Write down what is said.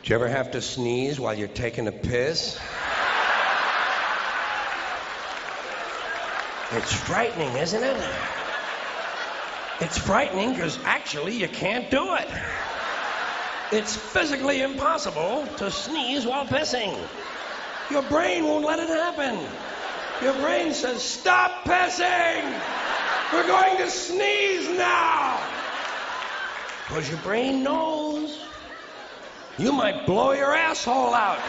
Do you ever have to sneeze while you're taking a piss? It's frightening, isn't it? It's frightening because actually you can't do it. It's physically impossible to sneeze while pissing. Your brain won't let it happen. Your brain says, stop pissing! We're going to sneeze now! Because your brain knows you might blow your asshole out.